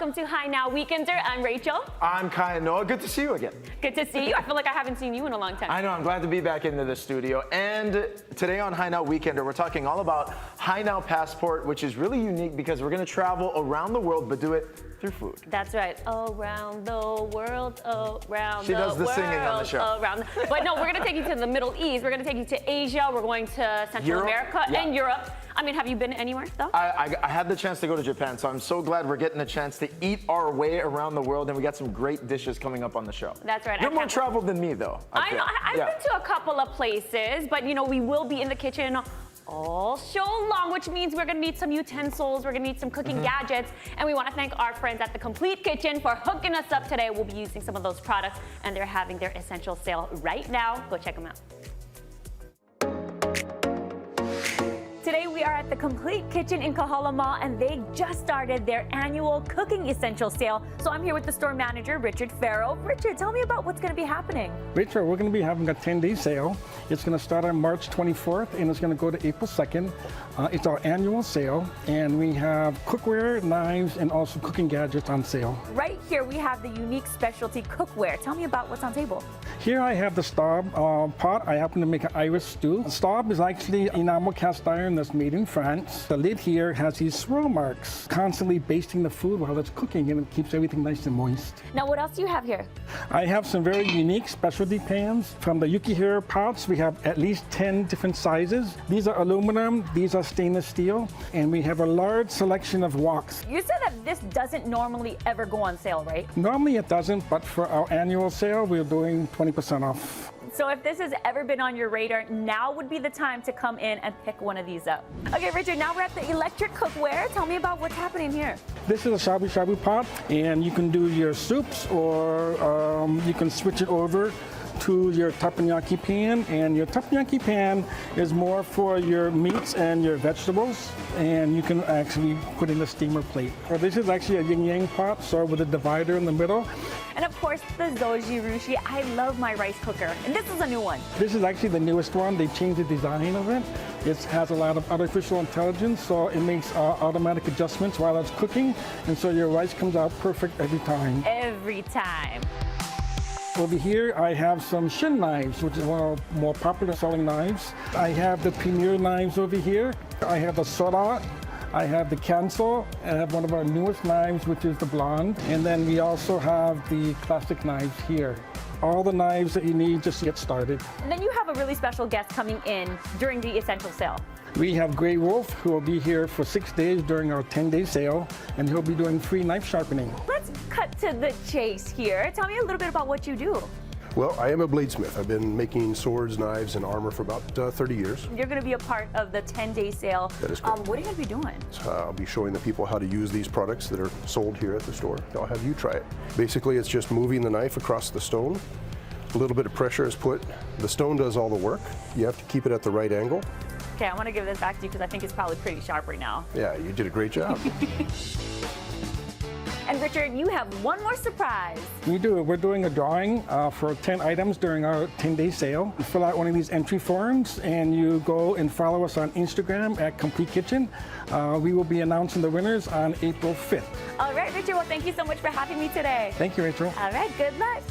welcome to Hi Now Weekender. I'm Rachel. I'm Kainoa. Good to see you again. Good to see you. I feel like I haven't seen you in a long time. I know, I'm glad to be back into the studio. And today on Hi Now Weekender, we're talking all about Hi Now Passport, which is really unique because we're going to travel around the world, but do it through food. That's right. Around the world, around the world. She does the singing on the show. But no, we're going to take you to the Middle East. We're going to take you to Asia. We're going to Central America and Europe. I mean, have you been anywhere though? I had the chance to go to Japan, so I'm so glad we're getting a chance to eat our way around the world, and we got some great dishes coming up on the show. That's right. You're more traveled than me, though. I know. I've been to a couple of places, but you know, we will be in the kitchen all show long, which means we're gonna need some utensils, we're gonna need some cooking gadgets, and we wanna thank our friends at the Complete Kitchen for hooking us up today. We'll be using some of those products, and they're having their essential sale right now. Go check them out. Today we are at the Complete Kitchen in Kahala Mall, and they just started their annual cooking essential sale. So I'm here with the store manager, Richard Farrow. Richard, tell me about what's going to be happening. Richard, we're going to be having a 10-day sale. It's going to start on March 24th, and it's going to go to April 2nd. It's our annual sale, and we have cookware, knives, and also cooking gadgets on sale. Right here we have the unique specialty cookware. Tell me about what's on table. Here I have the Staub pot. I happen to make an Irish stew. Staub is actually enamel cast iron that's made in France. The lid here has these swirl marks, constantly basting the food while it's cooking, and it keeps everything nice and moist. Now, what else do you have here? I have some very unique specialty pans. From the Yukihira pots, we have at least 10 different sizes. These are aluminum, these are stainless steel, and we have a large selection of woks. You said that this doesn't normally ever go on sale, right? Normally it doesn't, but for our annual sale, we're doing 20% off. So if this has ever been on your radar, now would be the time to come in and pick one of these up. Okay, Richard, now we're at the electric cookware. Tell me about what's happening here. This is a shabu shabu pot, and you can do your soups, or you can switch it over to your teppanyaki pan, and your teppanyaki pan is more for your meats and your vegetables, and you can actually put in a steamer plate. Or this is actually a yin-yang pot, so with a divider in the middle. And of course, the Zoji Rushi. I love my rice cooker, and this is a new one. This is actually the newest one. They changed the design of it. It has a lot of artificial intelligence, so it makes automatic adjustments while it's cooking, and so your rice comes out perfect every time. Every time. Over here, I have some shin knives, which is one of the more popular selling knives. I have the Premier knives over here. I have the Sora. I have the Cancel. I have one of our newest knives, which is the Blonde. And then we also have the classic knives here. All the knives that you need just to get started. And then you have a really special guest coming in during the essential sale. We have Grey Wolf, who will be here for 6 days during our 10-day sale, and he'll be doing free knife sharpening. Let's cut to the chase here. Tell me a little bit about what you do. Well, I am a bladesmith. I've been making swords, knives, and armor for about 30 years. You're going to be a part of the 10-day sale. That is correct. What are you going to be doing? I'll be showing the people how to use these products that are sold here at the store. I'll have you try it. Basically, it's just moving the knife across the stone. A little bit of pressure is put. The stone does all the work. You have to keep it at the right angle. Okay, I want to give this back to you because I think it's probably pretty sharp right now. Yeah, you did a great job. And Richard, you have one more surprise. We do. We're doing a drawing for 10 items during our 10-day sale. You fill out one of these entry forms, and you go and follow us on Instagram at Complete Kitchen. We will be announcing the winners on April 5th. All right, Richard, well, thank you so much for having me today. Thank you, Rachel. All right, good luck.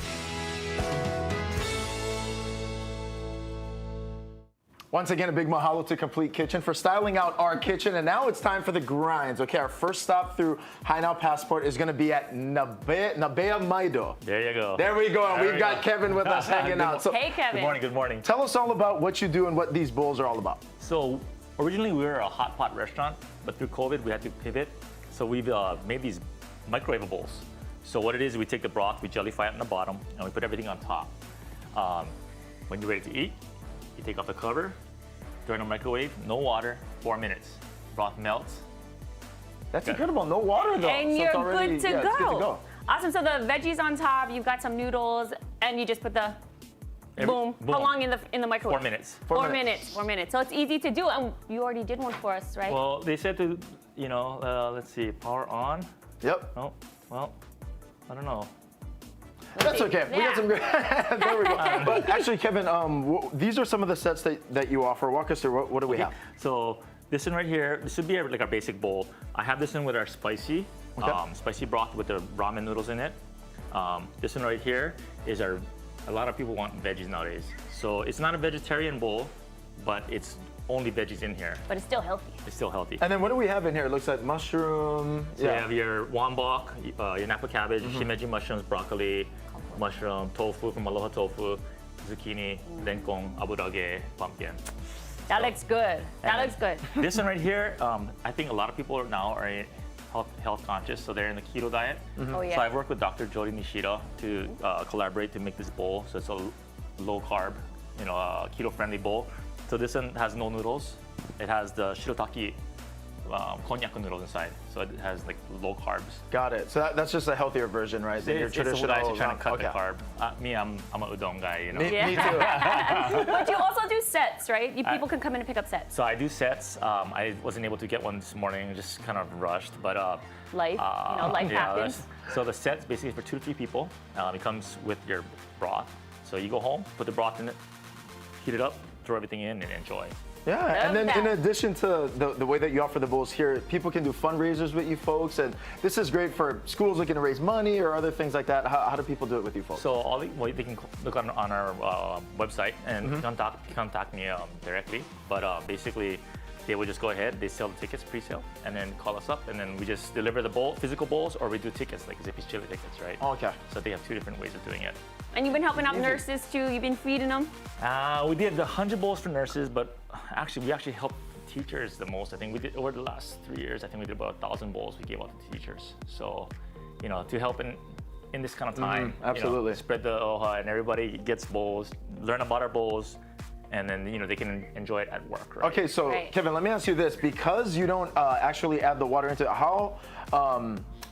Once again, a big mahalo to Complete Kitchen for styling out our kitchen. And now it's time for the grinds. Okay, our first stop through Hi Now Passport is going to be at Nabea Maido. There you go. There we go. We've got Kevin with us hanging out. So, hey, Kevin. Good morning, good morning. tell us all about what you do and what these bowls are all about. So originally we were a hot pot restaurant, but through COVID we had to pivot. So we've made these microwave bowls. So what it is, we take the broth, we jelly-fry it on the bottom, and we put everything on top. When you're ready to eat, you take off the cover, throw it in the microwave, no water, 4 minutes. Broth melts. That's incredible. No water, though. And so you're it's already, good to yeah, go. It's good to go. Awesome. So the veggies on top, you've got some noodles, and you just put the boom. How long in the microwave? 4 minutes. 4 minutes. 4 minutes. So it's easy to do, and you already did one for us, right? Well, they said to, you know, let's see, power on. Yep. Oh, well, I don't know. That's okay. Yeah. We got some good. There we go. But actually, Kevin, these are some of the sets that you offer. Walk us through. What do we have? So this one right here, this would be like our basic bowl. I have this one with our spicy spicy broth with the ramen noodles in it. This one right here is a lot of people want veggies nowadays. So it's not a vegetarian bowl, but it's only veggies in here. But it's still healthy. It's still healthy. And then what do we have in here? It looks like mushroom. So you have your wonbok, your napa cabbage, shimeji mushrooms, broccoli, mushroom, tofu from Aloha Tofu, zucchini, renkong, abudage, pumpkin. That looks good. That looks good. This one right here, I think a lot of people now are health conscious, so they're in the keto diet. Oh, yeah. So I've worked with Dr. Jody Nishida to collaborate to make this bowl. So it's a low carb, keto friendly bowl. So this one has no noodles. It has the shirataki konjac noodles inside. So it has like low carbs. Got it. So that's just a healthier version, right? Than your traditional. It's trying to cut okay. the carb. I'm a udon guy, Me too. But you also do sets, right? People can come in and pick up sets. So I do sets. I wasn't able to get one this morning, just kind of rushed. But Life happens. So the set's basically for 2 to 3 people. It comes with your broth. So you go home, put the broth in it, heat it up, throw everything in, and enjoy. Yeah, and then that. in addition to the way that you offer the bowls here, people can do fundraisers with you folks, and this is great for schools looking to raise money or other things like that. How do people do it with you folks? So they can look on our website and contact me directly. But basically, they would just go ahead, they sell the tickets pre-sale, and then call us up, and then we just deliver the physical bowls, or we do tickets like Zippy's Chili tickets, right? Oh, okay. So they have 2 different ways of doing it. And you've been helping out nurses too. You've been feeding them. We did the 100 bowls for nurses, but we actually helped teachers the most. I think we did over the last 3 years. I think we did about 1,000 bowls we gave out to teachers. So, to help in this kind of time, absolutely. Spread the aloha, and everybody gets bowls, learn about our bowls, and then they can enjoy it at work. Right? Okay, so Right. Kevin, let me ask you this: because you don't actually add the water into it, how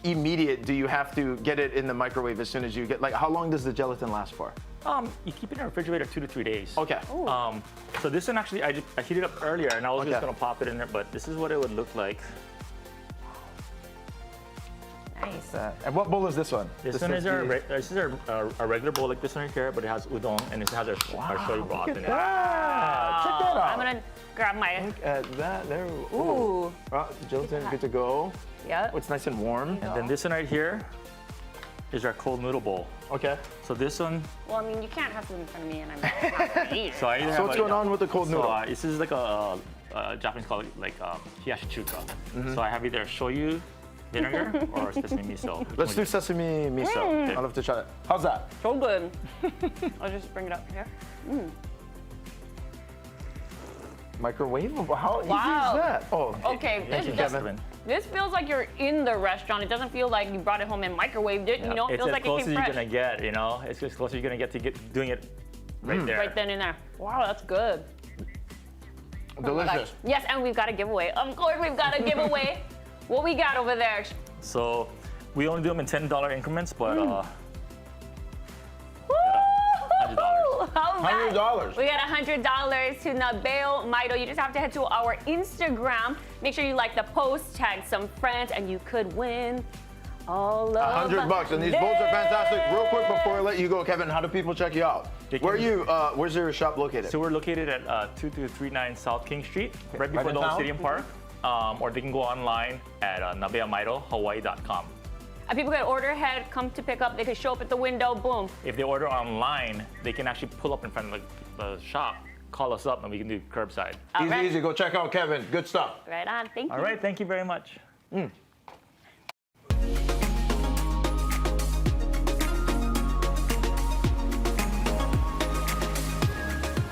immediate do you have to get it in the microwave as soon as you get? Like, how long does the gelatin last for? You keep it in the refrigerator 2 to 3 days. Okay. So this one actually, I heated up earlier, and I was Okay. just gonna pop it in there, but this is what it would look like. Nice. And what bowl is this one? This is our regular bowl like this one right here, but it has udon, and it has our shoyu broth in it. Check that out. I'm gonna grab my. Look at that. There. Ooh. Gelatin, good to go. Yep. Oh, it's nice and warm. And then this one right here is our cold noodle bowl. Okay. So this one, Well, I mean, you can't have food in front of me, and I'm not gonna eat it. so I either So have what's going on with the cold noodle? So this is like a Japanese call it like hiyashi chuka. So I have either shoyu vinegar or sesame miso. Let's do sesame miso. I'd love to try it. How's that? So good. I'll just bring it up here. Microwavable? How easy Wow. is that? Oh, Okay, Thank you, Kevin. this feels like you're in the restaurant. It doesn't feel like you brought it home and microwaved it. It It's feels as like it close as came you're fresh. gonna get, It's as close as you're gonna get to doing it right there. Right then and there. Wow, that's good. Delicious. Yes, and we've got a giveaway. Of course, we've got a giveaway. What we got over there? So we only do them in $10 increments, but $100. All right. $100. We got $100 to Nabeo Maido. You just have to head to our Instagram. Make sure you like the post, tag some friends, and you could win all of $100, and these bowls are fantastic. Real quick before I let you go, Kevin, how do people check you out? Where are you? Where's your shop located? So we're located at 2239 South King Street, right before in the old town? Stadium Park. Or they can go online at nabeamaidohawaii.com. And people can order ahead, come to pick up. They can show up at the window, boom. If they order online, they can actually pull up in front of the shop, call us up, and we can do curbside. All Easy, right. easy. Go check out Kevin. Good stuff. Right on. Thank you. All right, thank you very much.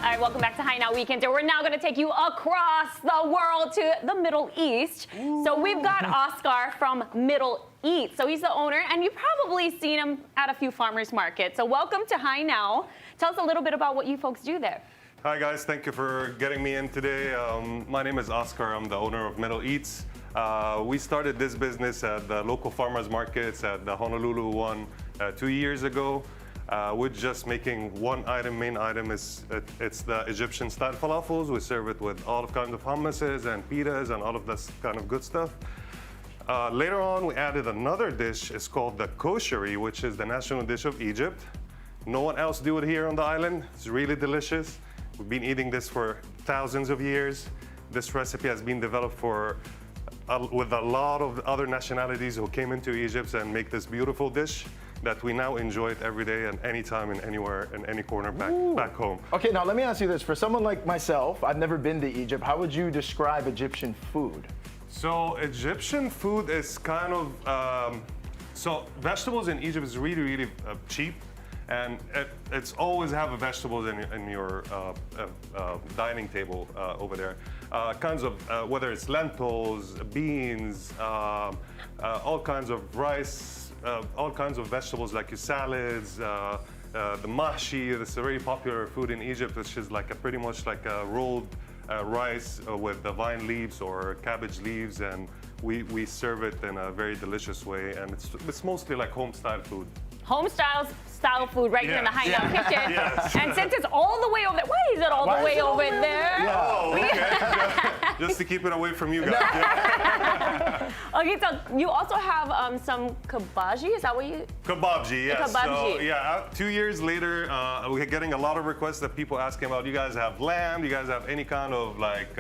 All right, welcome back to High Now Weekend. And we're now going to take you across the world to the Middle East. So we've got Oscar from Middle East. So he's the owner, and you've probably seen him at a few farmers markets. So welcome to High Now. Tell us a little bit about what you folks do there. Hi guys, thank you for getting me in today. My name is Oscar, I'm the owner of Middle Eats. We started this business at the local farmers markets at the Honolulu one 2 years ago. We're just making one item, main item it's the Egyptian style falafels. We serve it with all kinds of hummuses and pitas and all of this kind of good stuff. Later on, we added another dish. It's called the kosheri, which is the national dish of Egypt. No one else do it here on the island. It's really delicious. We've been eating this for thousands of years. This recipe has been developed for with a lot of other nationalities who came into Egypt and make this beautiful dish that we now enjoy it every day and anytime and anywhere in any corner back home. Okay, now let me ask you this. For someone like myself, I've never been to Egypt. How would you describe Egyptian food? So Egyptian food is kind of, so vegetables in Egypt is really, really cheap. And it's always have vegetables in your dining table over there. Kinds of, whether it's lentils, beans, all kinds of rice, all kinds of vegetables like your salads, the mahshi. This is a very popular food in Egypt, which is like pretty much like a rolled rice with the vine leaves or cabbage leaves, and we serve it in a very delicious way. And it's mostly like home-style food. Home style food right here in the Yes. Hainaut kitchen. Yes. And since it's all the way over there, why is it all Why the way is it all over the way over there? Oh, okay. Just to keep it away from you guys. Yeah. Okay, so you also have some kabaji. Is that what you? Kebabji, yes. Kebabji. So, yeah, 2 years later, we're getting a lot of requests that people asking about, you guys have lamb, you guys have any kind of like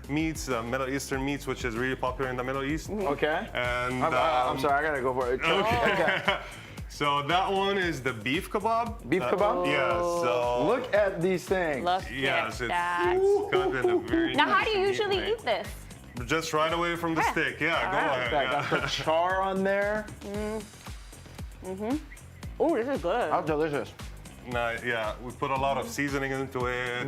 meats, Middle Eastern meats, which is really popular in the Middle East. Okay. And I'm sorry, I gotta go for it. Okay. So that one is the beef kebab. Beef kebab? Yeah, so Look at these things. Look yes, at it's that. cut in a very Now, how nice do you and usually neat way. eat this? Just right away from the stick. Yeah, go ahead. I got the char on there. Oh, this is good. How delicious. No, yeah, we put a lot of seasoning into it.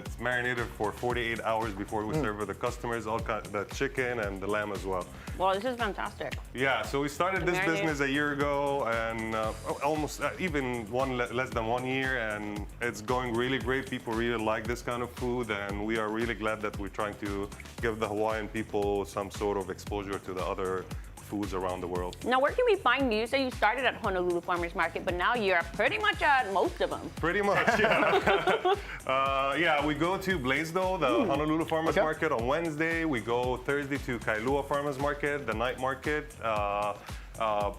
It's marinated for 48 hours before we serve it to the customers, the chicken and the lamb as well. Well, this is fantastic. Yeah, so we started this Marinade. business a year ago and almost even less than 1 year, and it's going really great. People really like this kind of food, and we are really glad that we're trying to give the Hawaiian people some sort of exposure to the other foods around the world. Now, where can we find you? You said you started at Honolulu Farmers Market, but now you're pretty much at most of them. Pretty much, yeah. Yeah, we go to Blaisdell, the Honolulu Farmers Okay. Market on Wednesday. We go Thursday to Kailua Farmers Market, the night market.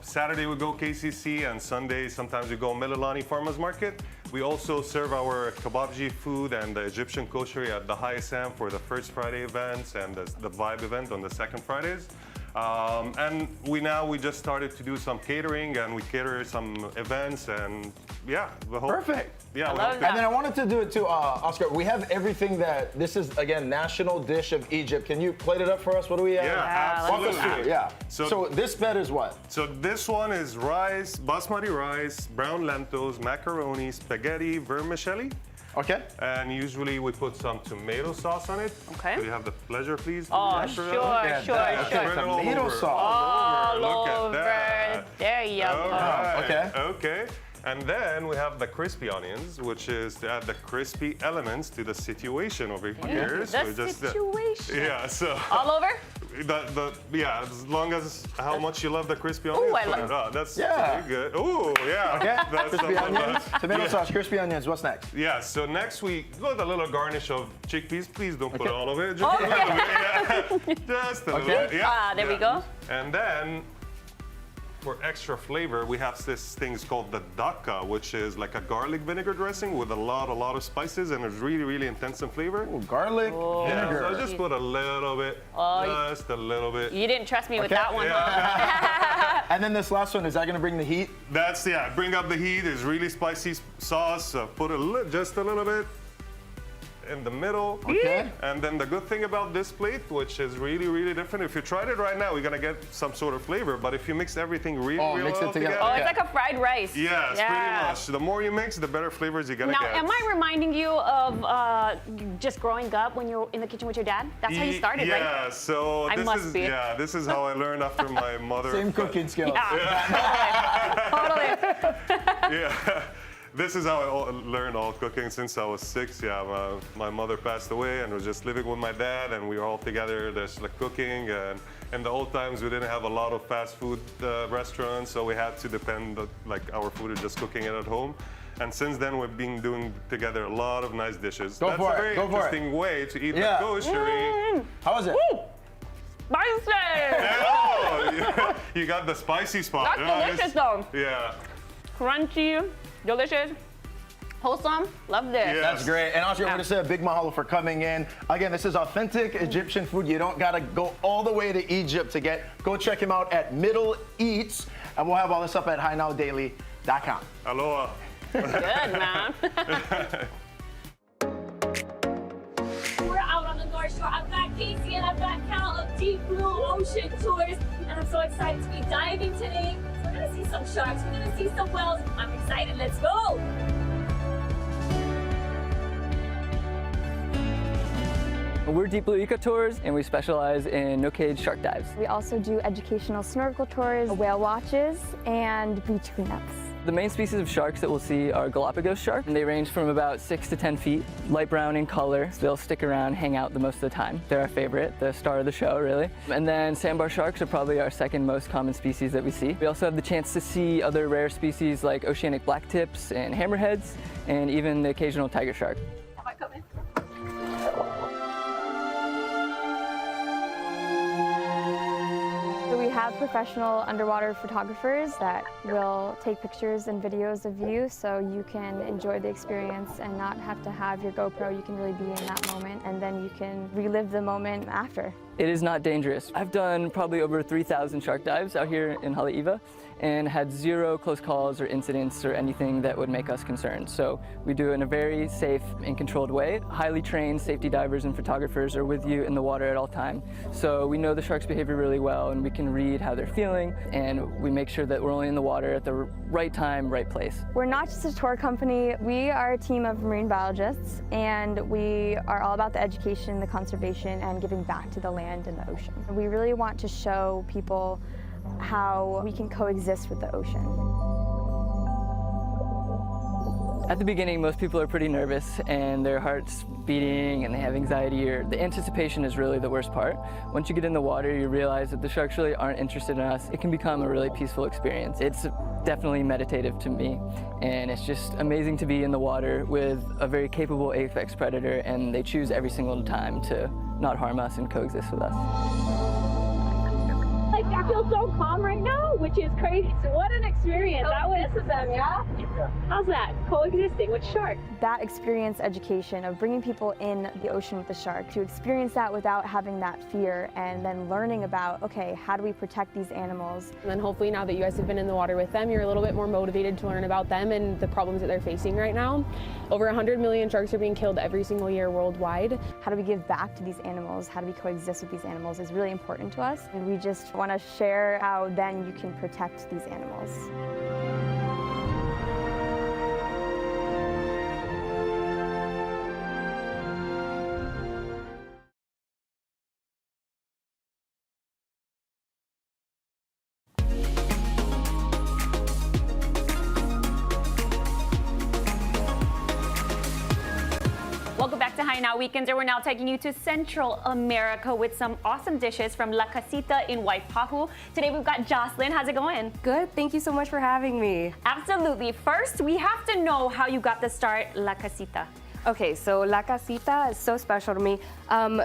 Saturday we go KCC, and Sunday sometimes we go Mililani Farmers Market. We also serve our kebabji food and the Egyptian kosher at the High Sam for the first Friday events and the Vibe event on the second Fridays. And we just started to do some catering, and we cater some events, and yeah, the whole Perfect. Yeah, I we love hope- that. And then I wanted to do it too, Oscar. We have everything that, this is, again, national dish of Egypt. Can you plate it up for us? What do we have? Yeah, Walk us absolutely. through, yeah. So- So this bed is what? So this one is rice, basmati rice, brown lentils, macaroni, spaghetti, vermicelli. Okay. And usually we put some tomato sauce on it. Okay. Do you have the pleasure, please? Oh, Yes, sure, Ravella? sure, that. sure. Spread it all Tomato over. sauce. All Look at over. that. There you All go. right. Okay. Okay. And then we have the crispy onions, which is to add the crispy elements to the situation over here. The So just, situation. yeah, so All over? yeah, as long as how much you love the crispy onions. I put love- it on. That's Yeah. pretty good. Ooh, yeah. Okay. That's Crispy something onions, that- tomato sauce, crispy onions. What's next? Yeah, so next we got a little garnish of chickpeas. Please don't put all of it. Just Okay. a little bit. Yeah. Just a little Okay. bit. Yeah. There we yeah. go. And then for extra flavor, we have this thing called the dakka, which is like a garlic vinegar dressing with a lot of spices, and it's really, really intense in flavor. Ooh, garlic, Yeah, vinegar. so just put a little bit, just a little bit. You didn't trust me with Okay. that one, huh? Yeah. And then this last one, is that gonna bring the heat? That's, yeah, bring up the heat. It's really spicy sauce. Put just a little bit in the middle. Okay. And then the good thing about this plate, which is really, really different, if you tried it right now, you're gonna get some sort of flavor. But if you mix everything really mix it well together. Oh, Okay. it's like a fried rice. yes, Yeah. pretty much. The more you mix, the better flavors you're gonna Now, get. am I reminding you of just growing up when you were in the kitchen with your dad? That's how you started, right? Yeah, so I this must is be. yeah, this is how I learned after my mother. Same cooking skills. Yeah. Totally. Yeah. This is how I learned all cooking since I was 6. Yeah, my mother passed away and was just living with my dad, and we were all together just like cooking. And in the old times, we didn't have a lot of fast food restaurants, so we had to depend like our food is just cooking it at home. And since then, we've been doing together a lot of nice dishes. Go That's for a it, very go for it. interesting way to eat Yeah. the kosher. How is it? Spicy! Oh, yeah. You got the spicy spot. That's Yeah, delicious, though. Yeah. Crunchy, delicious. Wholesome. Love this. Yeah. That's great. And also, I want to say a big mahalo for coming in. Again, this is authentic Egyptian food. You don't got to go all the way to Egypt to get. Go check him out at Middle Eats. And we'll have all this up at HiNowDaily.com. Aloha. Good, man. We're out on the North Shore. I've got Casey and I've got Cal of Deep Blue Ocean Tours, and I'm so excited to be diving today. We're gonna see some sharks, we're gonna see some whales. I'm excited, let's go! We're Deep Blue Eco Tours, and we specialize in no-cage shark dives. We also do educational snorkel tours, whale watches, and beach cleanups. The main species of sharks that we'll see are Galapagos sharks, and they range from about 6 to 10 feet, light brown in color. They'll stick around, hang out the most of the time. They're our favorite, the star of the show, really. And then sandbar sharks are probably our second most common species that we see. We also have the chance to see other rare species like oceanic blacktips and hammerheads, and even the occasional tiger shark. Have I come in? So we have professional underwater photographers that will take pictures and videos of you so you can enjoy the experience and not have to have your GoPro. You can really be in that moment, and then you can relive the moment after. It is not dangerous. I've done probably over 3,000 shark dives out here in Haleiwa and had 0 close calls or incidents or anything that would make us concerned. So we do it in a very safe and controlled way. Highly trained safety divers and photographers are with you in the water at all time. So we know the shark's behavior really well, and we can read how they're feeling, and we make sure that we're only in the water at the right time, right place. We're not just a tour company. We are a team of marine biologists, and we are all about the education, the conservation, and giving back to the land and the ocean. We really want to show people how we can coexist with the ocean. At the beginning, most people are pretty nervous and their heart's beating and they have anxiety, or the anticipation is really the worst part. Once you get in the water, you realize that the sharks really aren't interested in us. It can become a really peaceful experience. It's definitely meditative to me, and it's just amazing to be in the water with a very capable apex predator, and they choose every single time to not harm us and coexist with us. Like, I feel so calm right now, which is crazy. So what an experience. That was with them, yeah? How's that? Coexisting with sharks. That experience education of bringing people in the ocean with the shark, to experience that without having that fear, and then learning about, okay, how do we protect these animals? And then hopefully now that you guys have been in the water with them, you're a little bit more motivated to learn about them and the problems that they're facing right now. Over 100 million sharks are being killed every single year worldwide. How do we give back to these animals? How do we coexist with these animals is really important to us. And we just want to share how then you can protect these animals. Welcome back to Hi Now Weekends, and we're now taking you to Central America with some awesome dishes from La Casita in Waipahu. Today we've got Jocelyn. How's it going? Good. Thank you so much for having me. Absolutely. First, we have to know how you got to start La Casita. Okay, so La Casita is so special to me.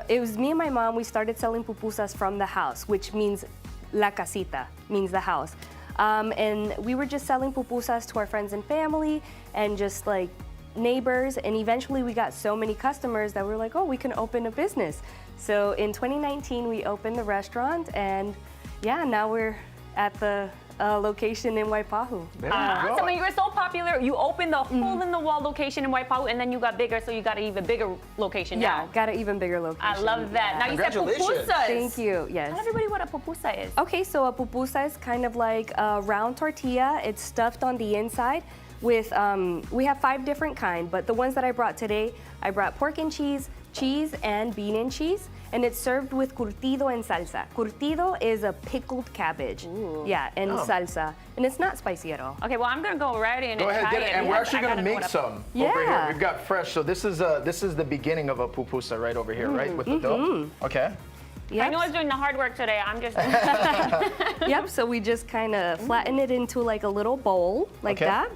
It was me and my mom. We started selling pupusas from the house, which means La Casita, means the house. And we were just selling pupusas to our friends and family and just like neighbors, and eventually we got so many customers that we were like, oh, we can open a business. So in 2019 we opened the restaurant, and yeah, now we're at the location in Waipahu. So when you were so popular, you opened the hole-in-the-wall location in Waipahu, and then you got bigger, so you got an even bigger location now. Yeah, got an even bigger location. I love that. Now you said pupusas. Thank you, yes. Tell everybody what a pupusa is. Okay, so a pupusa is kind of like a round tortilla. It's stuffed on the inside with, we have 5 different kinds, but the ones that I brought today, I brought pork and cheese, and bean and cheese, and it's served with curtido and salsa. Curtido is a pickled cabbage. Ooh. Yeah, and salsa, and it's not spicy at all. Okay, well, I'm gonna go right in Go and ahead, try get it. And we're actually gonna make some over here. We've got fresh, so this is the beginning of a pupusa right over here, right, with the dough. Okay. Yep. I know I was doing the hard work today. I'm just. Yep. So we just kind of flatten it into like a little bowl, like that.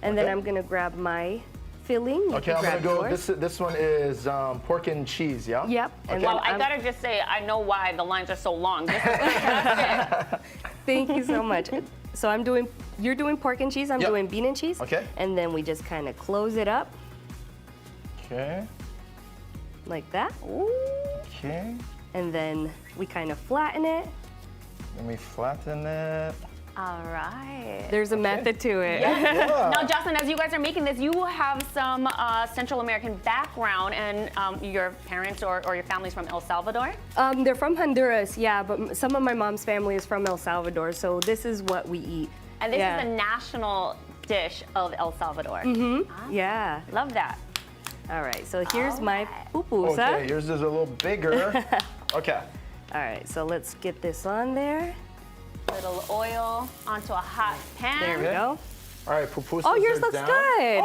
And then I'm gonna grab my filling. Okay, I'm gonna go. This one is pork and cheese, yeah. Yep. And well, I gotta just say, I know why the lines are so long. Thank you so much. So you're doing pork and cheese, I'm Yep. doing bean and cheese. Okay. And then we just kind of close it up Okay. like that. Okay. And then we kind of flatten it. Let me flatten it. All right. There's a method to it. Now, Justin, as you guys are making this, you have some Central American background, and your parents or your family's from El Salvador? They're from Honduras, yeah, but some of my mom's family is from El Salvador, so this is what we eat. And this is the national dish of El Salvador. Yeah. Love that. All right, so here's my pupusa. Okay, yours is a little bigger. Okay. All right, so let's get this on there. Little oil onto a hot pan. There we go. All right, pupusas Oh, yours are looks down. good.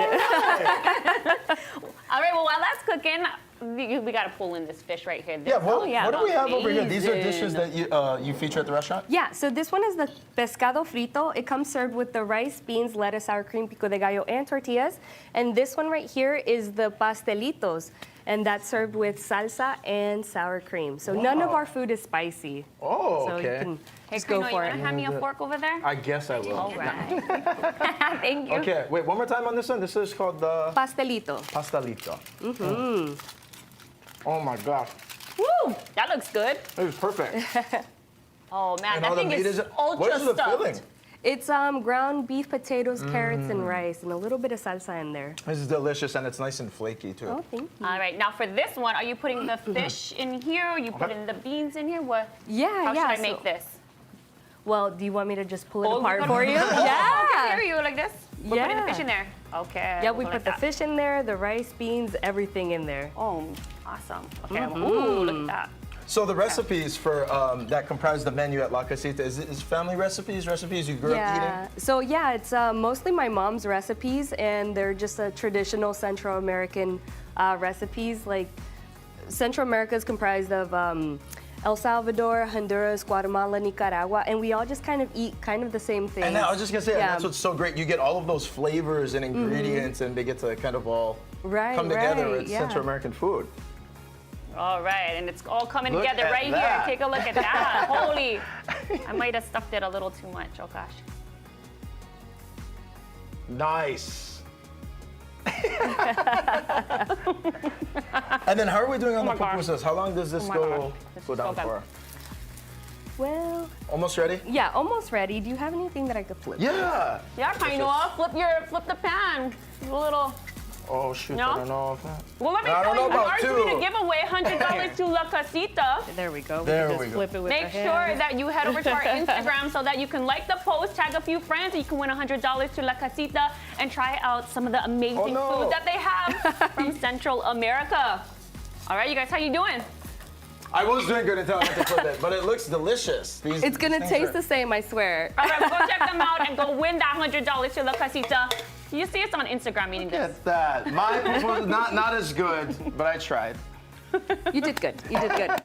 All right, well, while that's cooking, we got to pull in this fish right here. Yeah, what do we have over here? amazing. These are dishes that you feature at the restaurant? Yeah, so this one is the pescado frito. It comes served with the rice, beans, lettuce, sour cream, pico de gallo, and tortillas. And this one right here is the pastelitos. And that's served with salsa and sour cream. So none of our food is spicy. Oh, So okay. you can Hey, just go Kainoa, for you it. want to hand me a fork over there? I guess I will. All right. Thank you. Okay, wait, one more time on this one. This is called the Pastelito. pastelito. Oh my gosh, Woo, that looks good. it was perfect. Oh, man, And that all the thing meat is ultra what is the stuffed. filling? It's ground beef, potatoes, carrots, and rice, and a little bit of salsa in there. This is delicious and it's nice and flaky too. Oh, thank you. All right, now for this one, are you putting the fish in here? Or you putting the beans in here? What? Yeah, How yeah. should I make this? Well, do you want me to just pull it Oh, apart you for you? Okay, Yeah. here you like this? We're putting the Yeah. fish in there. Okay. Yeah, we we'll put like the that. fish in there, the rice, beans, everything in there. Oh, awesome. Okay. Ooh, look at that. So the recipes for that comprise the menu at La Casita is family recipes you grew up eating? So yeah, it's mostly my mom's recipes, and they're just traditional Central American recipes. Like Central America is comprised of El Salvador, Honduras, Guatemala, Nicaragua, and we all just kind of eat kind of the same things. And I was just gonna say, Yeah. that's what's so great. You get all of those flavors and ingredients, and they get to kind of all Right, come together right, with yeah. Central American food. All right, and it's all coming Look together at right that. here. Take a look at that. Holy, I might have stuffed it a little too much. Oh gosh. Nice. And then how are we doing on the my gosh. pupusas? How long does this my go gosh. This go is down so good. for? Well, Almost ready? yeah, almost ready. Do you have anything that I could flip? Yeah. Yeah, Kainoa, flip the pan. A little. Oh shoot, No? I don't know if Well, let me I tell don't you, know we about are two. doing a giveaway, $100 to La Casita. There we go. There can we just go. flip it with Make our sure hand. that you head over to our Instagram so that you can like the post, tag a few friends, and you can win $100 to La Casita and try out some of the amazing no. food that they have from Central America. All right, you guys, how you doing? I was doing good until I went to flip it, but it looks delicious. It's gonna taste the same, I swear. All right, well, go check them out and go win that $100 to La Casita. You see us on Instagram eating Look this. at that. Mine was not as good, but I tried. You did good. You did good.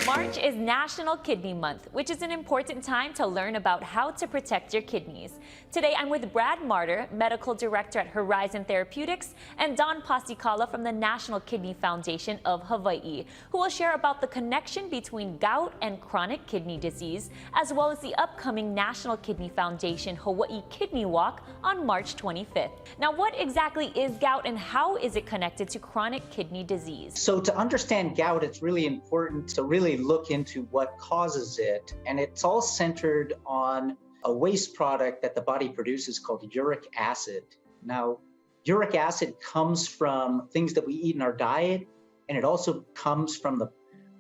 March is National Kidney Month, which is an important time to learn about how to protect your kidneys. Today, I'm with Brad Martyr, Medical Director at Horizon Therapeutics, and Don Pasicala from the National Kidney Foundation of Hawaii, who will share about the connection between gout and chronic kidney disease, as well as the upcoming National Kidney Foundation Hawaii Kidney Walk on March 25th. Now, what exactly is gout and how is it connected to chronic kidney disease? So to understand gout, it's really important to really look into what causes it. And it's all centered on a waste product that the body produces called uric acid. Now, uric acid comes from things that we eat in our diet, and it also comes from the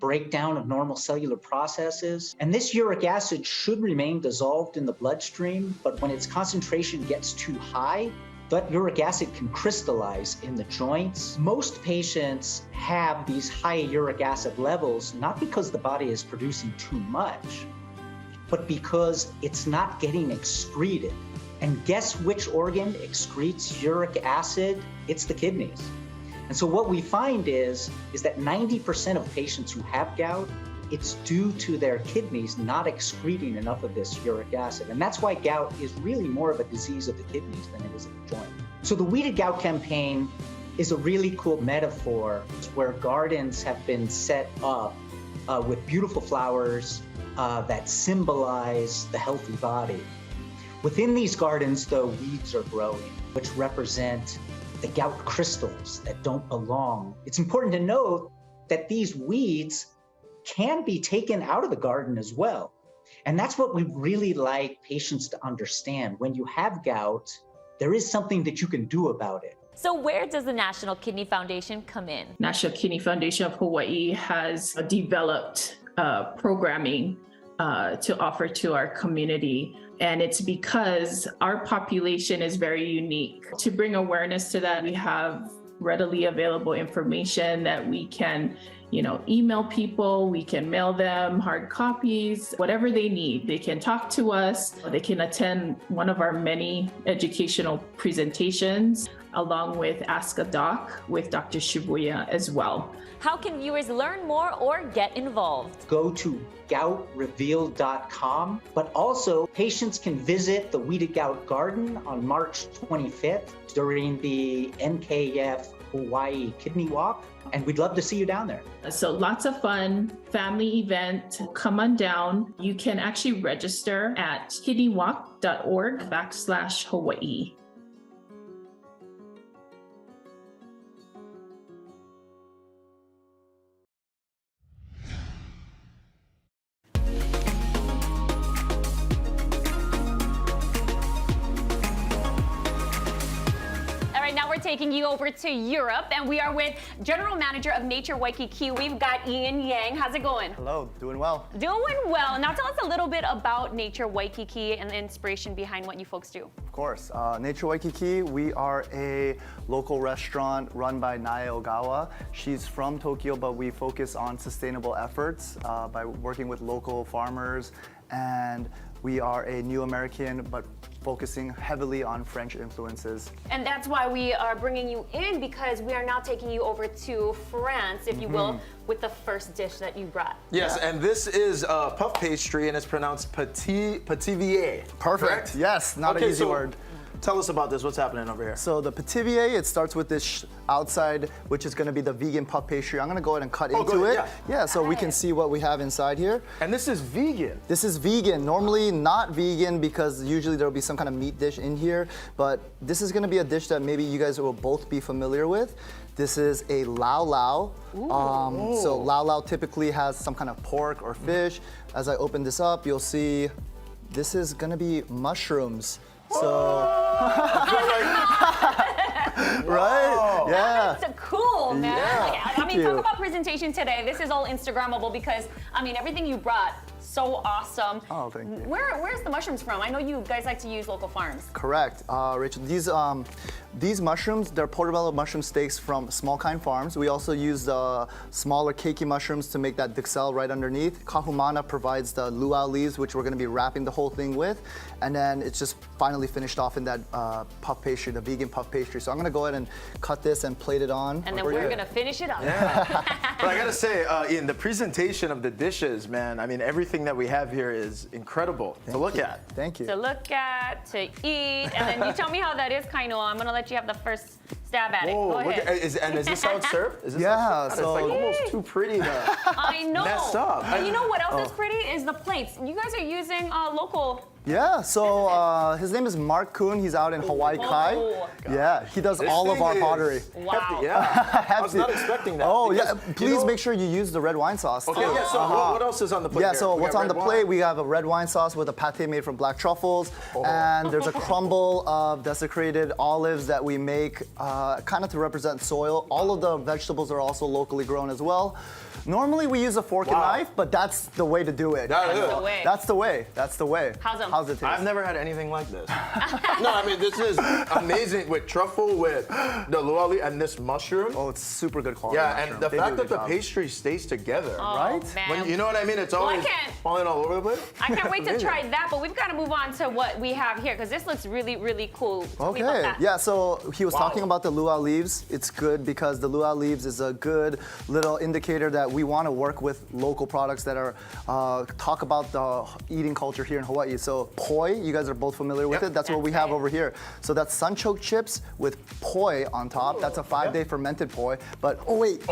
breakdown of normal cellular processes. And this uric acid should remain dissolved in the bloodstream, but when its concentration gets too high, that uric acid can crystallize in the joints. Most patients have these high uric acid levels, not because the body is producing too much, but because it's not getting excreted. And guess which organ excretes uric acid? It's the kidneys. And so what we find is that 90% of patients who have gout, it's due to their kidneys not excreting enough of this uric acid. And that's why gout is really more of a disease of the kidneys than it is of the joint. So the We to Gout campaign is a really cool metaphor where gardens have been set up with beautiful flowers, that symbolize the healthy body. Within these gardens, though, weeds are growing, which represent the gout crystals that don't belong. It's important to note that these weeds can be taken out of the garden as well. And that's what we really like patients to understand. When you have gout, there is something that you can do about it. So where does the National Kidney Foundation come in? National Kidney Foundation of Hawaii has developed programming to offer to our community. And it's because our population is very unique. To bring awareness to that, we have readily available information that we can email people, we can mail them hard copies, whatever they need. They can talk to us, they can attend one of our many educational presentations, along with Ask a Doc with Dr. Shibuya as well. How can viewers learn more or get involved? Go to goutrevealed.com, but also patients can visit the Weeded Gout Garden on March 25th during the NKF Hawaii Kidney Walk, and we'd love to see you down there. So lots of fun, family event, come on down. You can actually register at kidneywalk.org/Hawaii. Taking you over to Europe, and we are with General Manager of Nature Waikiki. We've got Ian Yang. How's it going? Hello, doing well. Doing well. Now tell us a little bit about Nature Waikiki and the inspiration behind what you folks do. Of course. Nature Waikiki, we are a local restaurant run by Nae Ogawa. She's from Tokyo, but we focus on sustainable efforts by working with local farmers, and we are a new American, but focusing heavily on French influences. And that's why we are bringing you in, because we are now taking you over to France, if you will, with the first dish that you brought. Yes, and this is puff pastry, and it's pronounced petivier. Perfect. Correct? Yes, not an easy word. Tell us about this. What's happening over here? So the petivier, it starts with this outside, which is going to be the vegan puff pastry. I'm going to go ahead and cut into it. Yeah, so we can see what we have inside here. And this is vegan. This is vegan. Normally not vegan, because usually there'll be some kind of meat dish in here. But this is going to be a dish that maybe you guys will both be familiar with. This is a lau lau. So lau lau typically has some kind of pork or fish. As I open this up, you'll see this is going to be mushrooms. So, right? Yeah. That's cool, man. Yeah. I mean, talk about presentation today. This is all Instagrammable, because, I mean, everything you brought, so awesome. Oh, thank you. Where's the mushrooms from? I know you guys like to use local farms. Correct, Rachel. These mushrooms, they're portobello mushroom steaks from Small Kind Farms. We also use the smaller keiki mushrooms to make that duxelle right underneath. Kahumana provides the luau leaves, which we're going to be wrapping the whole thing with. And then it's just finally finished off in that puff pastry, the vegan puff pastry. So I'm going to go ahead and cut this and plate it on. And then we're going to finish it up. Yeah. But I got to say, Ian, the presentation of the dishes, man, I mean, everything that we have here is incredible to look at. Thank you. To look at, to eat, and then you tell me how that is, Kainoa. I'm going to let you have the first stab at it. Go ahead. Is this how it's served? Is this Yeah, so it's like almost too pretty to I know. mess up. And you know what else is pretty? Is the plates. You guys are using local. Yeah, so his name is Mark Kuhn. He's out in Hawaii Kai. Yeah, he does all of our pottery. Wow. Hefty, yeah. I was not expecting that. Oh, because, yeah. Please make sure you use the red wine sauce. Okay, too. yeah, so what else is on the plate? Yeah, here? so We what's got on the red plate? wine. We have a red wine sauce with a pate made from black truffles, and there's a crumble of desiccated olives that we make kind of to represent soil. All of the vegetables are also locally grown as well. Normally we use a fork and knife, but that's the way to do it. That's the way. That's the way. That's the way. How's it taste? I've never had anything like this. No, I mean, this is amazing with truffle, with the luau and this mushroom. Oh, it's super good quality. Yeah, mushroom. and the They do fact a that good the job. pastry stays together, right? Man. When, you know what I mean? It's always falling all over the place. I can't wait to Amazing. try that, but we've got to move on to what we have here, because this looks really, really cool. Tell me about Okay, that. yeah, so he was talking about the luau leaves. It's good because the luau leaves is a good little indicator that we want to work with local products that are talk about the eating culture here in Hawaii. So So poi, you guys are both familiar with it. That's what we have over here. So that's sunchoke chips with poi on top. That's a 5-day fermented poi. But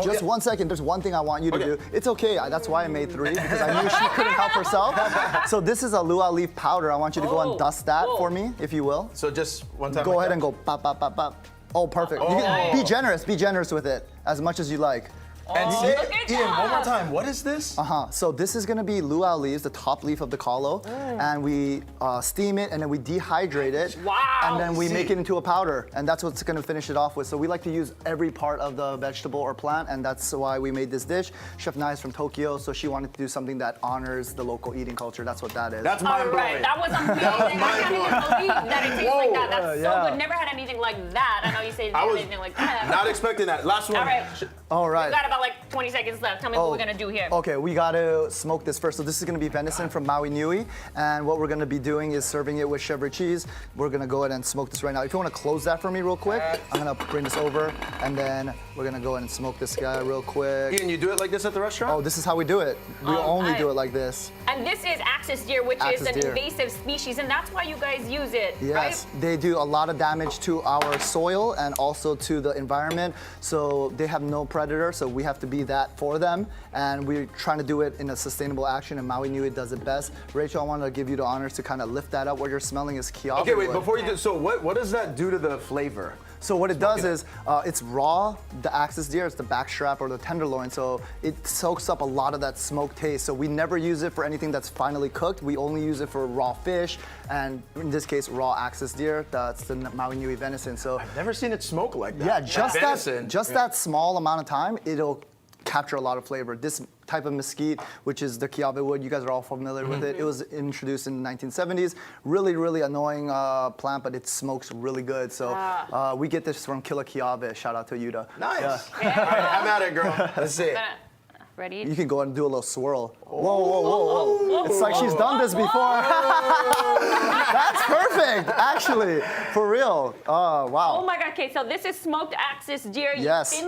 just 1 second. There's one thing I want you to do. It's okay. That's why I made 3, because I knew she couldn't help herself. So this is a luau leaf powder. I want you to go and dust that for me, if you will. So just one time. Go ahead and go pop, pop, pop, pop. Oh, perfect. You can be generous with it as much as you like. And Ian, one more time. What is this? So this is gonna be luau leaves, the top leaf of the kalo, and we steam it and then we dehydrate it, and then we make it into a powder, and that's what's gonna finish it off with. So we like to use every part of the vegetable or plant, and that's why we made this dish. Chef Nai is from Tokyo, so she wanted to do something that honors the local eating culture. That's what that is. That's mind-blowing. That was amazing. I can't even believe that it tastes like that. That's so good. Never had anything like that. I know you say you never had anything like that. Not expecting that. Last one. All right. We've got about like 20 seconds left. Tell me what we're gonna do here. Okay, we gotta smoke this first. So this is gonna be venison from Maui Nui, and what we're gonna be doing is serving it with chèvre cheese. We're gonna go ahead and smoke this right now. If you wanna close that for me real quick, I'm gonna bring this over, and then we're gonna go ahead and smoke this guy real quick. Ian, you do it like this at the restaurant? Oh, this is how we do it. We only do it like this. And this is axis deer, which is an invasive species, and that's why you guys use it, Yes, right? they do a lot of damage to our soil and also to the environment. So they have no predator, so we have to be that for them. And we're trying to do it in a sustainable action, and Maui Nui does it best. Rachel, I want to give you the honors to kind of lift that up. What you're smelling is kiawe. Okay, wait, before you do, so what does that do to the flavor? So what it does is, it's raw, the axis deer, it's the backstrap or the tenderloin, so it soaks up a lot of that smoke taste. So we never use it for anything that's finally cooked. We only use it for raw fish, and in this case, raw axis deer. That's the Maui Nui venison. So I've never seen it smoke like that. Yeah, just that small amount of time, it'll capture a lot of flavor. This type of mesquite, which is the kiawe wood, you guys are all familiar with it. It was introduced in the 1970s. Really, really annoying plant, but it smokes really good. So we get this from Killa Kiawe. Shout out to Yuta. Nice. All right, I'm at it, girl. Let's see it. Ready? You can go and do a little swirl. Whoa. It's like she's done this before. That's perfect, actually, for real. Oh, wow. Oh my God, okay, so this is smoked axis deer, Yes.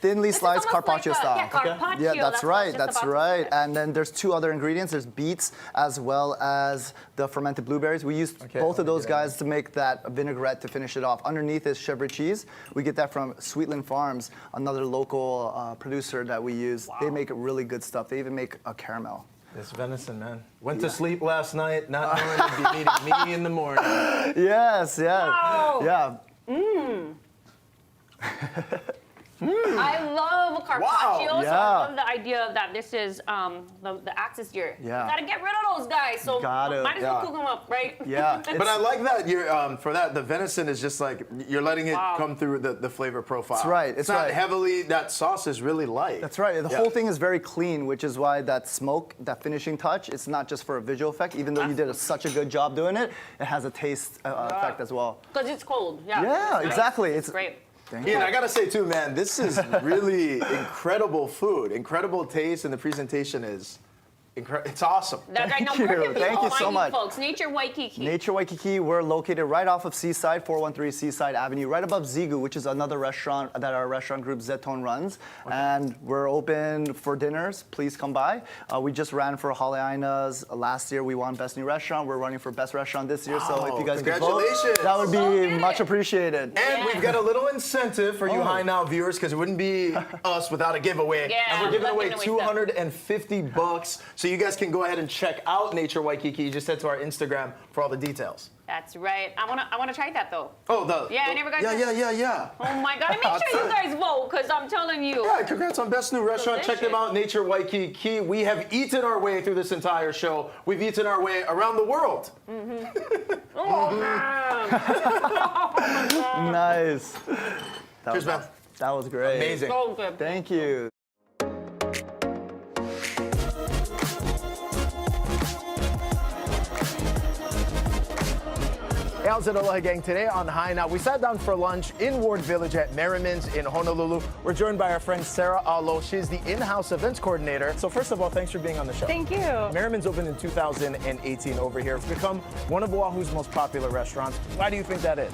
thinly sliced carpaccio style. Yeah, carpaccio. Yeah, that's right, what I was that's just about to right. say. And then there's 2 other ingredients. There's beets as well as the fermented blueberries. We used both of those guys to make that vinaigrette to finish it off. Underneath is chèvre cheese. We get that from Sweetland Farms, another local producer that we use. They make really good stuff. They even make a caramel. This venison, man. Went to sleep last night, not knowing you'd be meeting me in the morning. Yes. Wow. Yeah. I love carpaccio, so Yeah. I love the idea that this is the axis deer. Yeah. You gotta get rid of those guys, so might as well cook them up, right? Yeah. But I like that you're for that the venison is just like you're letting it come through the flavor profile. That's right. It's not heavily. That sauce is really light. That's right. The whole thing is very clean, which is why that smoke, that finishing touch, it's not just for a visual effect. Even though you did such a good job doing it, it has a taste effect as well. Because it's cold. Yeah. Yeah, exactly. It's great. Ian, I gotta say too, man, this is really incredible food. Incredible taste, and the presentation is it's awesome. That's right. Now, Thank where you. can people Thank you so find much. folks? Nature Waikiki. Nature Waikiki, we're located right off of Seaside, 413 Seaside Avenue, right above Zigu, which is another restaurant that our restaurant group Zetone runs. And we're open for dinners. Please come by. We just ran for Haleainas last year. We won Best New Restaurant. We're running for Best Restaurant this year. So if you guys could vote, that would be much appreciated. And we've got a little incentive for you High Now viewers, because it wouldn't be us without a giveaway. Yeah, and we're giving away stuff. $250. So you guys can go ahead and check out Nature Waikiki. You just head to our Instagram for all the details. That's right. I wanna try that though. Oh, I never got Yeah. Oh my God! And make sure you guys vote, because I'm telling you. Yeah, congrats on Best New Restaurant. Check them out, Nature Waikiki. We have eaten our way through this entire show. We've eaten our way around the world. Oh man! Nice. Cheers, man. That was great. Amazing. So good. Thank you. Hey, how's it, Aloha gang? Today on High Now, we sat down for lunch in Ward Village at Merriman's in Honolulu. We're joined by our friend Sarah Alo. She's the in-house events coordinator. So first of all, thanks for being on the show. Thank you. Merriman's opened in 2018 over here. It's become one of Oahu's most popular restaurants. Why do you think that is?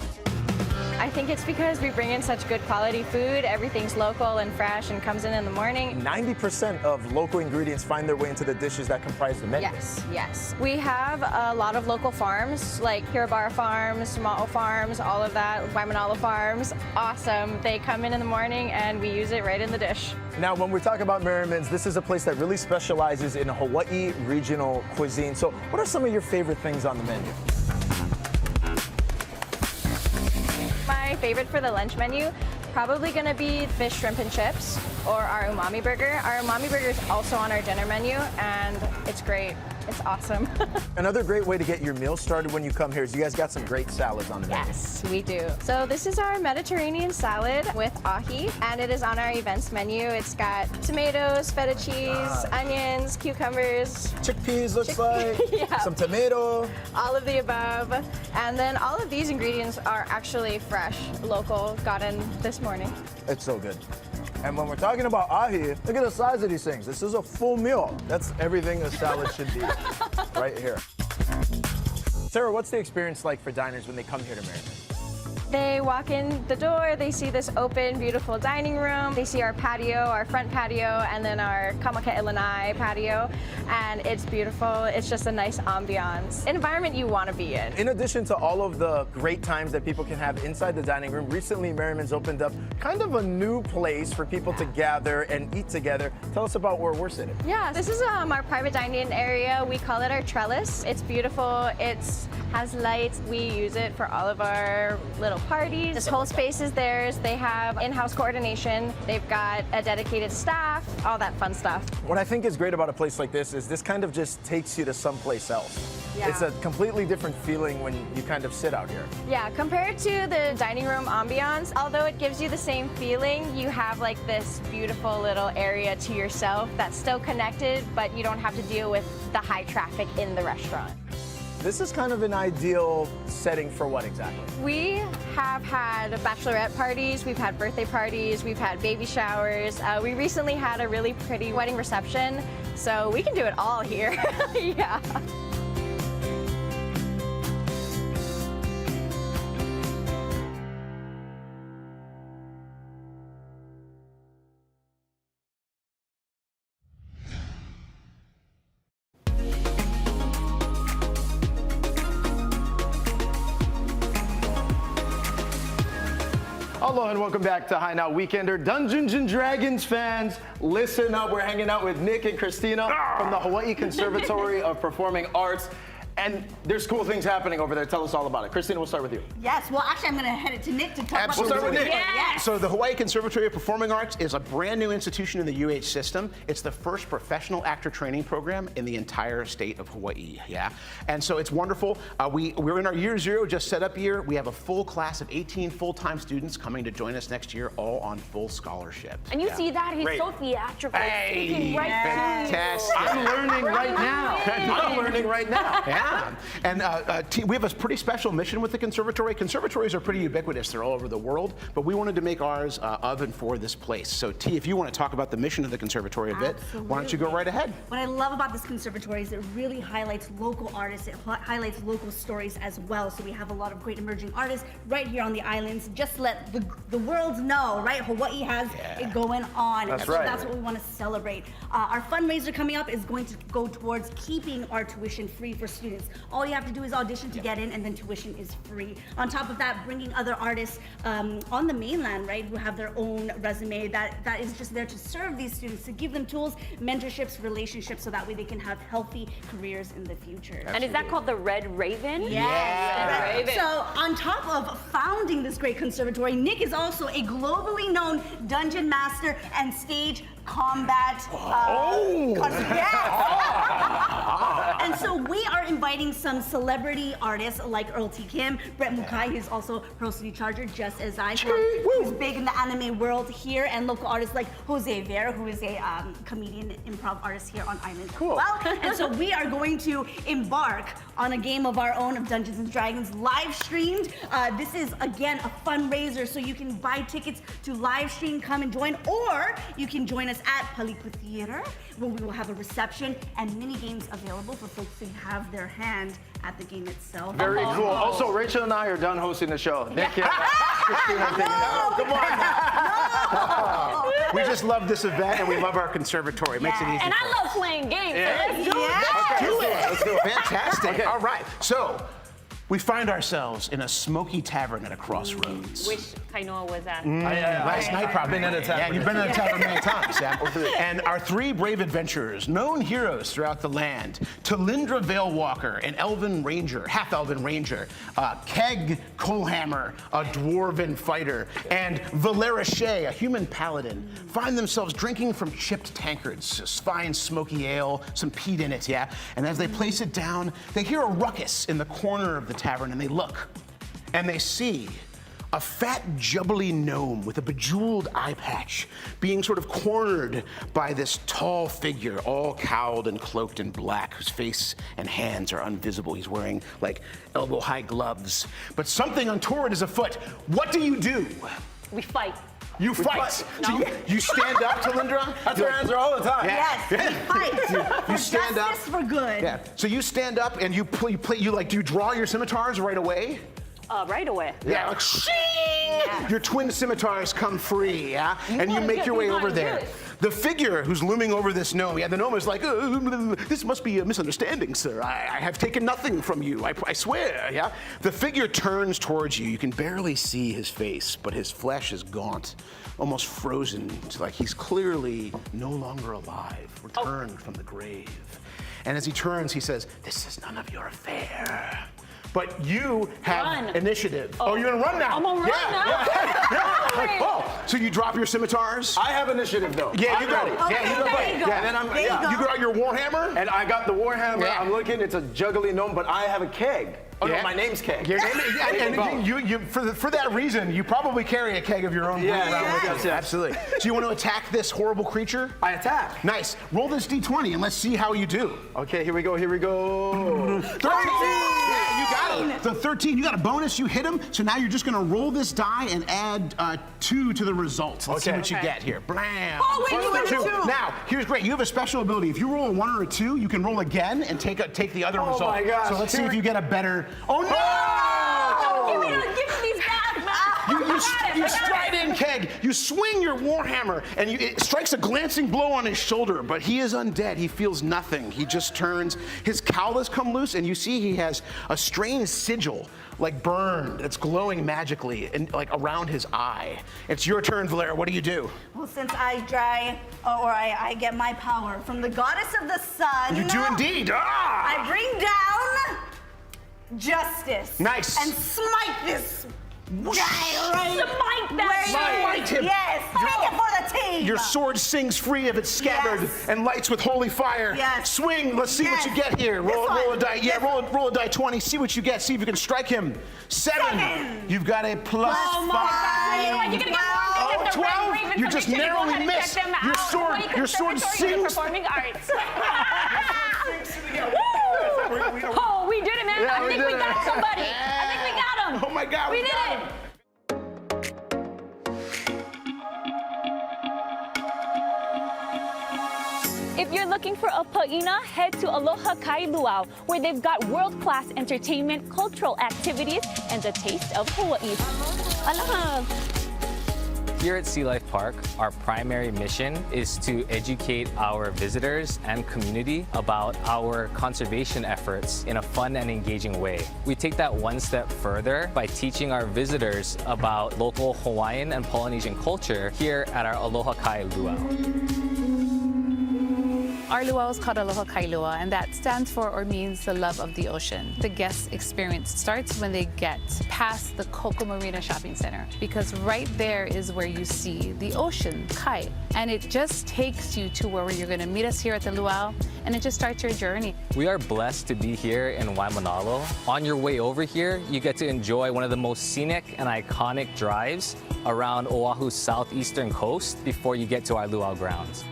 I think it's because we bring in such good quality food. Everything's local and fresh and comes in the morning. 90% of local ingredients find their way into the dishes that comprise the menu. Yes, yes. We have a lot of local farms, like Kiribara Farms, Ma'o Farms, all of that, Waimanalo Farms. Awesome. They come in the morning and we use it right in the dish. Now, when we talk about Merriman's, this is a place that really specializes in Hawaii regional cuisine. So what are some of your favorite things on the menu? My favorite for the lunch menu, probably gonna be fish, shrimp, and chips, or our umami burger. Our umami burger is also on our dinner menu, and it's great. It's awesome. Another great way to get your meal started when you come here is you guys got some great salads on the menu. Yes, we do. So this is our Mediterranean salad with ahi, and it is on our events menu. It's got tomatoes, feta cheese, onions, cucumbers. Chickpeas looks like, yeah. some tomato. All of the above. And then all of these ingredients are actually fresh, local, got in this morning. It's so good. And when we're talking about ahi, look at the size of these things. This is a full meal. That's everything a salad should be right here. Sarah, what's the experience like for diners when they come here to Merriman? They walk in the door, they see this open, beautiful dining room. They see our patio, our front patio, and then our Kamaka'ilanai patio. And it's beautiful. It's just a nice ambiance. Environment you want to be in. In addition to all of the great times that people can have inside the dining room, recently Merriman's opened up kind of a new place for people to gather and eat together. Tell us about where we're sitting. Yeah, this is our private dining area. We call it our trellis. It's beautiful. It has lights. We use it for all of our little parties. This whole space is theirs. They have in-house coordination. They've got a dedicated staff, all that fun stuff. What I think is great about a place like this is this kind of just takes you to someplace else. Yeah. It's a completely different feeling when you kind of sit out here. Yeah, compared to the dining room ambiance, although it gives you the same feeling, you have like this beautiful little area to yourself that's still connected, but you don't have to deal with the high traffic in the restaurant. This is kind of an ideal setting for what exactly? We have had bachelorette parties, we've had birthday parties, we've had baby showers. We recently had a really pretty wedding reception, so we can do it all here. Yeah. Aloha and welcome back to High Now Weekender. Dungeons and Dragons fans, listen up. We're hanging out with Nick and Christina from the Hawaii Conservatory of Performing Arts. And there's cool things happening over there. Tell us all about it. Christina, we'll start with you. Yes, well, actually, I'm going to head it to Nick to talk Absolutely. about We'll start with Nick. Yes. So the Hawaii Conservatory of Performing Arts is a brand new institution in the UH system. It's the first professional actor training program in the entire state of Hawaii, yeah? And so it's wonderful. We're in our year zero, just set up year. We have a full class of 18 full-time students coming to join us next year, all on full scholarship. And you see that? He's Great. so theatrical. Hey, Speaking right fantastic. to you. I'm learning right now. I'm learning right now. Yeah. And we have a pretty special mission with the conservatory. Conservatories are pretty ubiquitous. They're all over the world, but we wanted to make ours of and for this place. So T, if you want to talk about the mission of the conservatory a bit, why don't you go right ahead? What I love about this conservatory is it really highlights local artists. It highlights local stories as well. So we have a lot of great emerging artists right here on the islands. Just to let the world know, right? Hawaii has it going on. That's And right. That's what we want to celebrate. Our fundraiser coming up is going to go towards keeping our tuition free for students. All you have to do is audition to get in, and then tuition is free. On top of that, bringing other artists on the mainland, right, who have their own resume that is just there to serve these students, to give them tools, mentorships, relationships, so that way they can have healthy careers in the future. And is that called the Red Raven? Yes. Red Raven. So on top of founding this great conservatory, Nick is also a globally known dungeon master and stage combat. And so we are inviting some celebrity artists like Earl T. Kim, Brett Mukai, who's also Pro City Charger, just as I, who's big in the anime world here, and local artists like Jose Vera, who is a comedian, improv artist here on Island. Cool. Well, and so we are going to embark on a game of our own of Dungeons and Dragons, live streamed. This is again a fundraiser, so you can buy tickets to live stream, come and join, or you can join us at Paliku Theater, where we will have a reception and mini games available for folks to have their hand at the game itself. Very cool. Also, Rachel and I are done hosting the show. Nick, Come on now. We just love this event and we love our conservatory. It makes it easy. And for I us. love playing games. Yeah. So let's do it. Let's do it. Fantastic. Okay. All right. So we find ourselves in a smoky tavern at a crossroads. Wish Kainoa was at. Last night, probably. Been in a tavern. Yeah, you've been in a tavern many times. Yeah. And our three brave adventurers, known heroes throughout the land, Talindra Veilwalker, an elven ranger, half-elven ranger, Keg Coalhammer, a dwarven fighter, and Valera Shea, a human paladin, find themselves drinking from chipped tankards, fine smoky ale, some peat in it, yeah? And as they place it down, they hear a ruckus in the corner of the tavern, and they look, and they see a fat, jubbly gnome with a bejeweled eye patch being sort of cornered by this tall figure, all cowled and cloaked in black, whose face and hands are invisible. He's wearing like elbow-high gloves. But something untoward is afoot. What do? We fight. You fight. No. So you stand up, Talindra? That's her answer all the time. Yes, we fight. You stand up. Justice for good. Yeah. So you stand up and you do you draw your scimitars right away? Right away. Yeah, like shing! Your twin scimitars come free, yeah? And you make your way over there. The figure who's looming over this gnome, the gnome is like, this must be a misunderstanding, sir. I have taken nothing from you, I swear, yeah? The figure turns towards you. You can barely see his face, but his flesh is gaunt, almost frozen, like he's clearly no longer alive, returned from the grave. And as he turns, he says, this is none of your affair. But you have initiative. Oh, you're gonna run now. I'm gonna run now. Yeah. So you drop your scimitars? I have initiative though. Yeah, you got ready. it. Okay, Yeah, you got there it. you go. Yeah, and then I'm, There you go. you got your warhammer? And I got the warhammer. Yeah. I'm looking. It's a juggly gnome, but I have a keg. Oh Yeah. no, my name's Keg. Your name, and you for that reason, you probably carry a keg of your own. Yeah, around with yes, you. yes. Absolutely. So you want to attack this horrible creature? I attack. Nice. Roll this d20 and let's see how you do. Okay, here we go. 13! Yeah, you got it. The 13, you got a bonus, you hit him. So now you're just gonna roll this die and add 2 to the results. Let's see what you get here. Blam. Oh, wait, you went a 2. Now, here's great. You have a special ability. If you roll a 1 or a 2, you can roll again and take the other result. my gosh. So let's see if you get a better. Oh no! Give me these back, man. You stride in, Keg. You swing your warhammer, and it strikes a glancing blow on his shoulder, but he is undead. He feels nothing. He just turns. His cowl has come loose, and you see he has a strange sigil, like burned. It's glowing magically, and like around his eye. It's your turn, Valera. What do you do? Well, since I get my power from the goddess of the sun. You do indeed. Ah! I bring down justice. Nice. And smite this guy right Smite that Smite him. Yes. Take it for the team. Your sword sings free of its scabbard and lights with holy fire. Yes. Swing. Let's see what you get here. Roll a die. Yeah, roll a die 20. See what you get. See if you can strike him. 7. You've got a plus 5. You know what? You're gonna get more than the 12. Red Raven You from just the city. Go narrowly ahead and missed. check them Your out. sword. Hawaii Your sword Conservatory of sings. Performing Arts. Oh, we did it, man. Yeah, I think we got somebody. I think we got him. Oh my God, we did got it. him. If you're looking for a paina, head to Aloha Kai Luau, where they've got world-class entertainment, cultural activities, and a taste of Hawaii. Aloha! Here at Sea Life Park, our primary mission is to educate our visitors and community about our conservation efforts in a fun and engaging way. We take that one step further by teaching our visitors about local Hawaiian and Polynesian culture here at our Aloha Kai Luau. Our luau is called Aloha Kailua, and that stands for or means the love of the ocean. The guest experience starts when they get past the Coco Marina Shopping Center, because right there is where you see the ocean, Kai. And it just takes you to where you're gonna meet us here at the luau, and it just starts your journey. We are blessed to be here in Waimanalo. On your way over here, you get to enjoy one of the most scenic and iconic drives around Oahu's southeastern coast before you get to our luau grounds.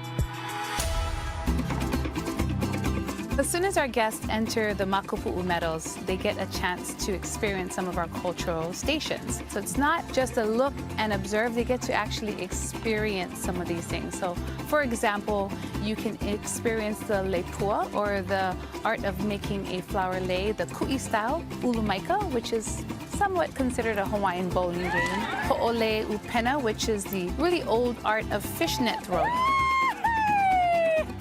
As soon as our guests enter the Makupu'u Meadows, they get a chance to experience some of our cultural stations. So it's not just a look and observe, they get to actually experience some of these things. So for example, you can experience the lepua, or the art of making a flower lei, the ku'i style, ulumaika, which is somewhat considered a Hawaiian bowling game. Ho'ole upena, which is the really old art of fishnet throwing.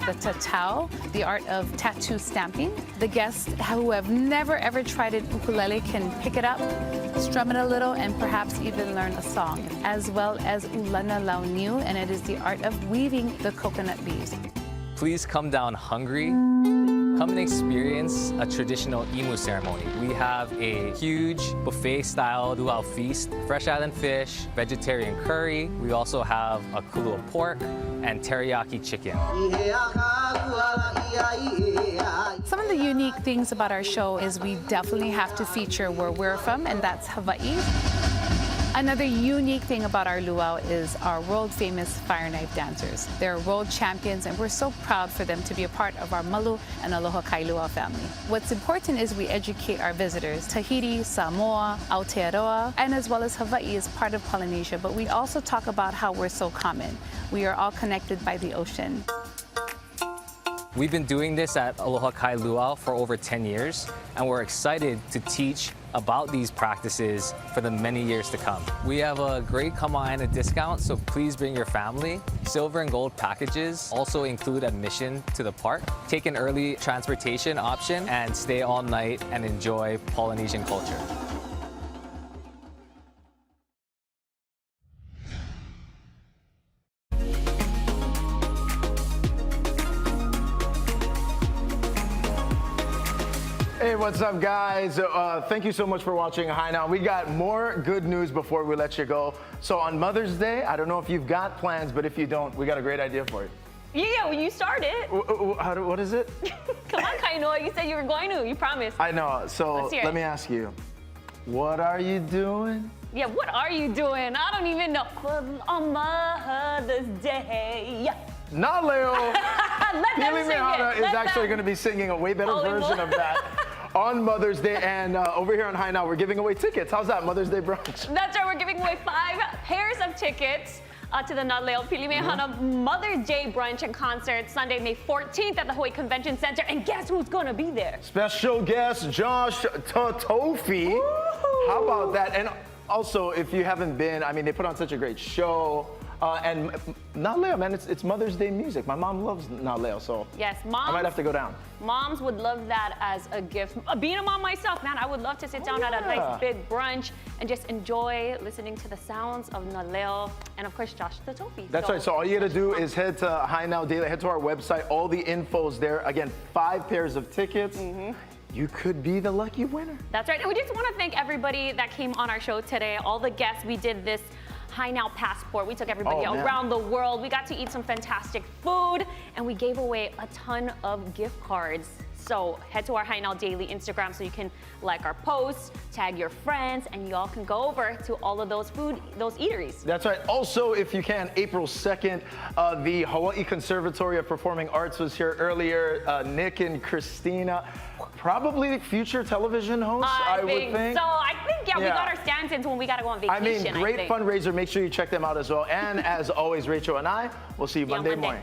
The tatau, the art of tattoo stamping. The guests who have never ever tried an ukulele can pick it up, strum it a little, and perhaps even learn a song, as well as ulana launiu, and it is the art of weaving the coconut leaves. Please come down hungry. Come and experience a traditional imu ceremony. We have a huge buffet-style luau feast, fresh island fish, vegetarian curry. We also have a kulua pork and teriyaki chicken. Some of the unique things about our show is we definitely have to feature where we're from, and that's Hawaii. Another unique thing about our luau is our world-famous fire knife dancers. They're world champions, and we're so proud for them to be a part of our Malu and Aloha Kailua family. What's important is we educate our visitors. Tahiti, Samoa, Aotearoa, and as well as Hawaii is part of Polynesia, but we also talk about how we're so common. We are all connected by the ocean. We've been doing this at Aloha Kai Luau for over 10 years, and we're excited to teach about these practices for the many years to come. We have a great Kama'aina discount, so please bring your family. Silver and gold packages also include admission to the park. Take an early transportation option and stay all night and enjoy Polynesian culture. Hey, what's up, guys? Thank you so much for watching High Now. We got more good news before we let you go. So on Mother's Day, I don't know if you've got plans, but if you don't, we got a great idea for you. Yeah, well, you started. What is it? Come on, Kainoa. You said you were going to. You promised. I know. So Let's hear let it. me ask you, what are you doing? Yeah, what are you doing? I don't even know. On Mother's Day. Not Leo. Let them Pili sing Mehana it. is Let actually them. going to be singing a way better Holy version moly. of that on Mother's Day. And over here on High Now, we're giving away tickets. How's that, Mother's Day brunch? That's right. We're giving away 5 pairs of tickets to the Naleo Pili Mehana Mother's Day brunch and concert Sunday, May 14th at the Hawaii Convention Center. And guess who's going to be there? Special guest Josh Totofi. How about that? And also, if you haven't been, I mean, they put on such a great show. And Naleo, man, it's Mother's Day music. My mom loves Naleo, so Yes, I moms. might have to go down. Moms would love that as a gift. Being a mom myself, man, I would love to sit down at a nice big brunch and just enjoy listening to the sounds of Naleo and, of course, Josh Totofi. That's right. So all you got to do is head to High Now Daily, head to our website. All the info's there. Again, 5 pairs of tickets. You could be the lucky winner. That's right. And we just want to thank everybody that came on our show today, all the guests. We did this High Now Passport. We took everybody around the world. We got to eat some fantastic food, and we gave away a ton of gift cards. So head to our High Now Daily Instagram so you can like our posts, tag your friends, and y'all can go over to all of those eateries. That's right. Also, if you can, April 2nd, the Hawaii Conservatory of Performing Arts was here earlier. Nick and Christina, probably future television hosts, I would think. So I think, yeah, we got our stand-ins when we got to go on vacation. I mean, great fundraiser. Make sure you check them out as well. And as always, Rachel and I will see you Monday morning.